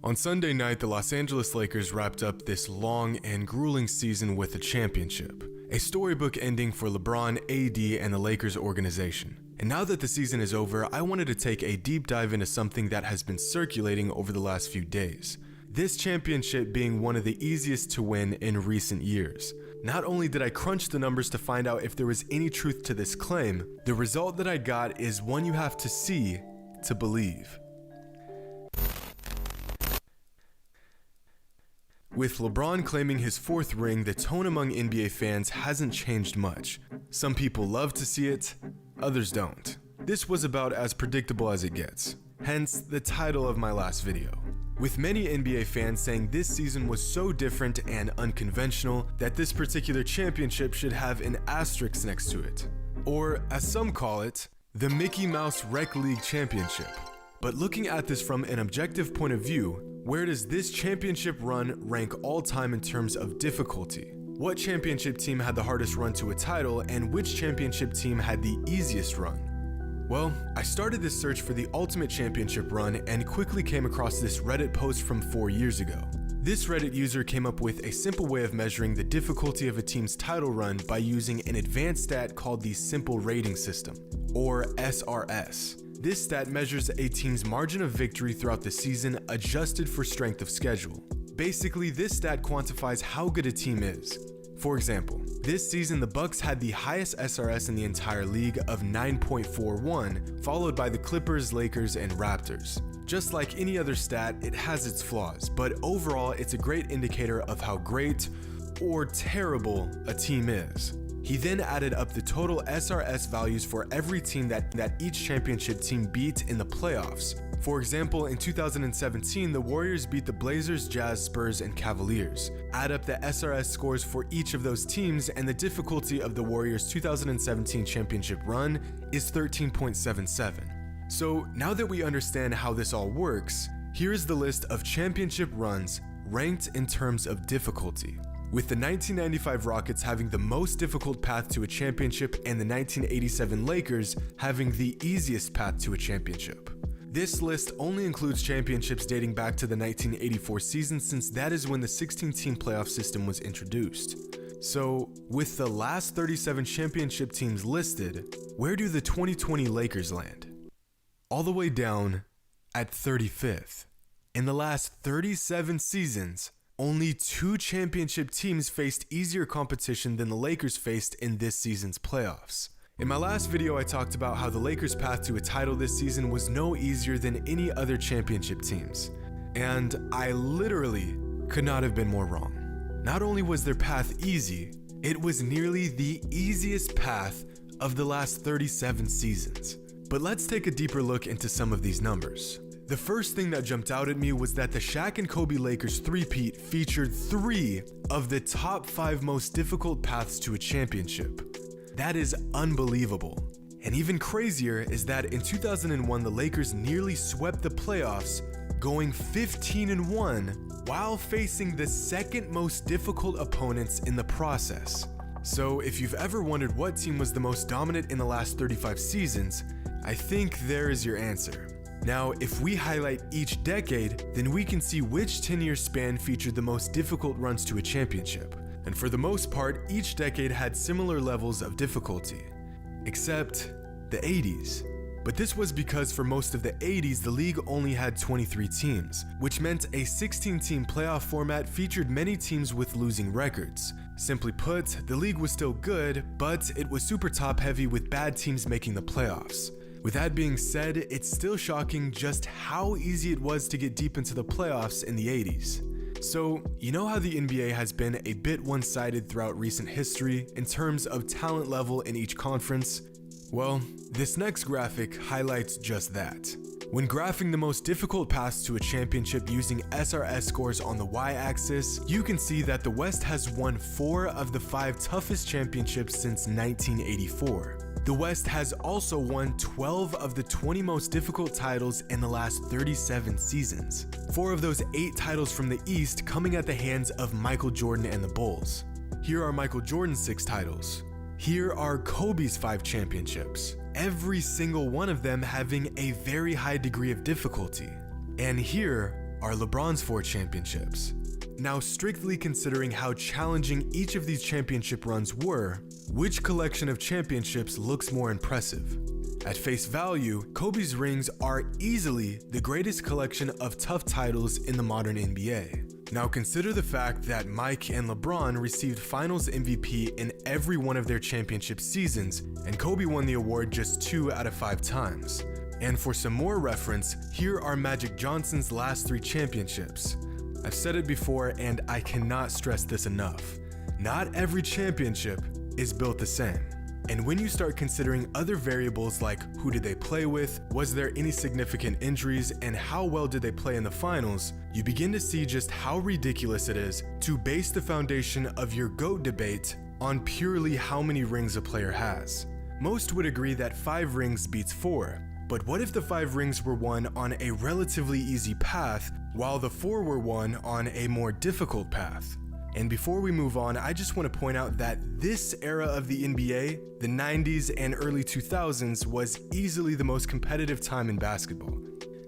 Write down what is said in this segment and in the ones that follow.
On Sunday night, the Los Angeles Lakers wrapped up this long and grueling season with a championship, a storybook ending for LeBron, AD, and the Lakers organization. And now that the season is over, I wanted to take a deep dive into something that has been circulating over the last few days. This championship being one of the easiest to win in recent years. Not only did I crunch the numbers to find out if there was any truth to this claim, the result that I got is one you have to see to believe. With LeBron claiming his fourth ring, the tone among NBA fans hasn't changed much. Some people love to see it, others don't. This was about as predictable as it gets, hence the title of my last video. With many NBA fans saying this season was so different and unconventional that this particular championship should have an asterisk next to it. Or, as some call it, the Mickey Mouse Rec League Championship. But looking at this from an objective point of view, where does this championship run rank all time in terms of difficulty? What championship team had the hardest run to a title, and which championship team had the easiest run? Well, I started this search for the ultimate championship run and quickly came across this Reddit post from 4 years ago. This Reddit user came up with a simple way of measuring the difficulty of a team's title run by using an advanced stat called the Simple Rating System, or SRS. This stat measures a team's margin of victory throughout the season adjusted for strength of schedule. Basically, this stat quantifies how good a team is. For example, this season the Bucks had the highest SRS in the entire league of 9.41, followed by the Clippers, Lakers, and Raptors. Just like any other stat, it has its flaws, but overall it's a great indicator of how great or terrible a team is. He then added up the total SRS values for every team that each championship team beat in the playoffs. For example, in 2017, the Warriors beat the Blazers, Jazz, Spurs, and Cavaliers. Add up the SRS scores for each of those teams, and the difficulty of the Warriors' 2017 championship run is 13.77. So now that we understand how this all works, here is the list of championship runs ranked in terms of difficulty, with the 1995 Rockets having the most difficult path to a championship and the 1987 Lakers having the easiest path to a championship. This list only includes championships dating back to the 1984 season, since that is when the 16-team playoff system was introduced. So, with the last 37 championship teams listed, where do the 2020 Lakers land? All the way down at 35th. In the last 37 seasons, only 2 championship teams faced easier competition than the Lakers faced in this season's playoffs. In my last video, I talked about how the Lakers' path to a title this season was no easier than any other championship teams. And I literally could not have been more wrong. Not only was their path easy, it was nearly the easiest path of the last 37 seasons. But let's take a deeper look into some of these numbers. The first thing that jumped out at me was that the Shaq and Kobe Lakers three-peat featured 3 of the top 5 most difficult paths to a championship. That is unbelievable. And even crazier is that in 2001, the Lakers nearly swept the playoffs, going 15-1 while facing the second most difficult opponents in the process. So if you've ever wondered what team was the most dominant in the last 35 seasons, I think there is your answer. Now, if we highlight each decade, then we can see which 10-year span featured the most difficult runs to a championship. And for the most part, each decade had similar levels of difficulty, except the 80s. But this was because for most of the 80s, the league only had 23 teams, which meant a 16-team playoff format featured many teams with losing records. Simply put, the league was still good, but it was super top-heavy with bad teams making the playoffs. With that being said, it's still shocking just how easy it was to get deep into the playoffs in the 80s. So, you know how the NBA has been a bit one-sided throughout recent history in terms of talent level in each conference? Well, this next graphic highlights just that. When graphing the most difficult paths to a championship using SRS scores on the y-axis, you can see that the West has won 4 of the 5 toughest championships since 1984. The West has also won 12 of the 20 most difficult titles in the last 37 seasons. 4 of those 8 titles from the East coming at the hands of Michael Jordan and the Bulls. Here are Michael Jordan's 6 titles. Here are Kobe's 5 championships, every single one of them having a very high degree of difficulty. And here are LeBron's 4 championships. Now, strictly considering how challenging each of these championship runs were, which collection of championships looks more impressive? At face value, Kobe's rings are easily the greatest collection of tough titles in the modern NBA. Now consider the fact that Mike and LeBron received Finals MVP in every one of their championship seasons, and Kobe won the award just 2 out of 5 times. And for some more reference, here are Magic Johnson's last 3 championships. I've said it before and I cannot stress this enough. Not every championship is built the same. And when you start considering other variables like who did they play with, was there any significant injuries, and how well did they play in the finals, you begin to see just how ridiculous it is to base the foundation of your GOAT debate on purely how many rings a player has. Most would agree that 5 rings beats 4, but what if the 5 rings were won on a relatively easy path, while the 4 were won on a more difficult path? And before we move on, I just want to point out that this era of the NBA, the 90s and early 2000s, was easily the most competitive time in basketball.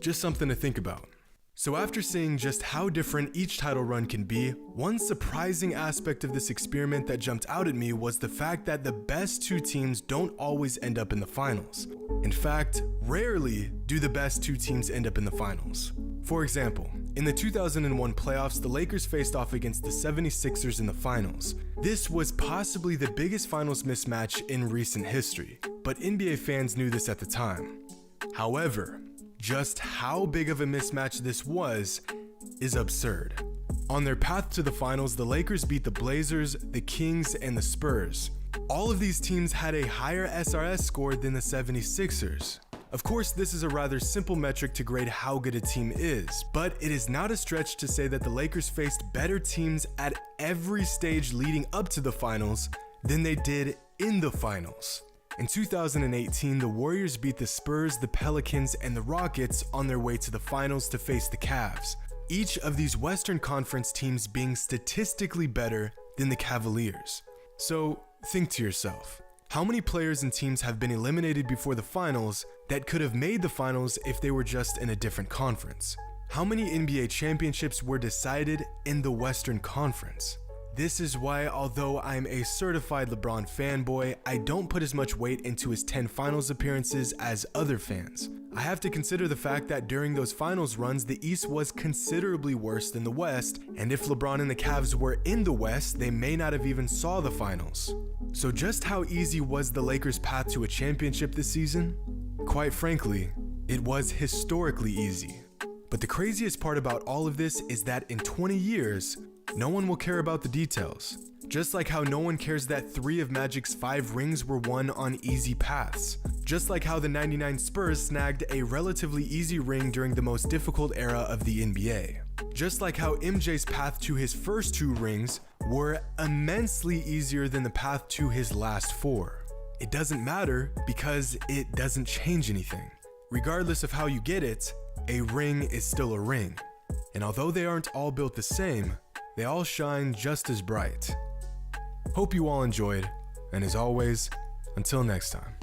Just something to think about. So after seeing just how different each title run can be, one surprising aspect of this experiment that jumped out at me was the fact that the best 2 teams don't always end up in the finals. In fact, rarely do the best 2 teams end up in the finals. For example, in the 2001 playoffs, the Lakers faced off against the 76ers in the finals. This was possibly the biggest finals mismatch in recent history, but NBA fans knew this at the time. However, just how big of a mismatch this was is absurd. On their path to the finals, the Lakers beat the Blazers, the Kings, and the Spurs. All of these teams had a higher SRS score than the 76ers. Of course, this is a rather simple metric to grade how good a team is, but it is not a stretch to say that the Lakers faced better teams at every stage leading up to the finals than they did in the finals. In 2018, the Warriors beat the Spurs, the Pelicans, and the Rockets on their way to the finals to face the Cavs, each of these Western Conference teams being statistically better than the Cavaliers. So think to yourself, how many players and teams have been eliminated before the finals that could have made the finals if they were just in a different conference? How many NBA championships were decided in the Western Conference? This is why, although I'm a certified LeBron fanboy, I don't put as much weight into his 10 finals appearances as other fans. I have to consider the fact that during those finals runs, the East was considerably worse than the West, and if LeBron and the Cavs were in the West, they may not have even saw the finals. So just how easy was the Lakers' path to a championship this season? Quite frankly, it was historically easy. But the craziest part about all of this is that in 20 years, no one will care about the details. Just like how no one cares that 3 of Magic's 5 rings were won on easy paths. Just like how the 99 Spurs snagged a relatively easy ring during the most difficult era of the NBA. Just like how MJ's path to his first 2 rings were immensely easier than the path to his last 4. It doesn't matter because it doesn't change anything. Regardless of how you get it, a ring is still a ring. And although they aren't all built the same, they all shine just as bright. Hope you all enjoyed, and as always, until next time.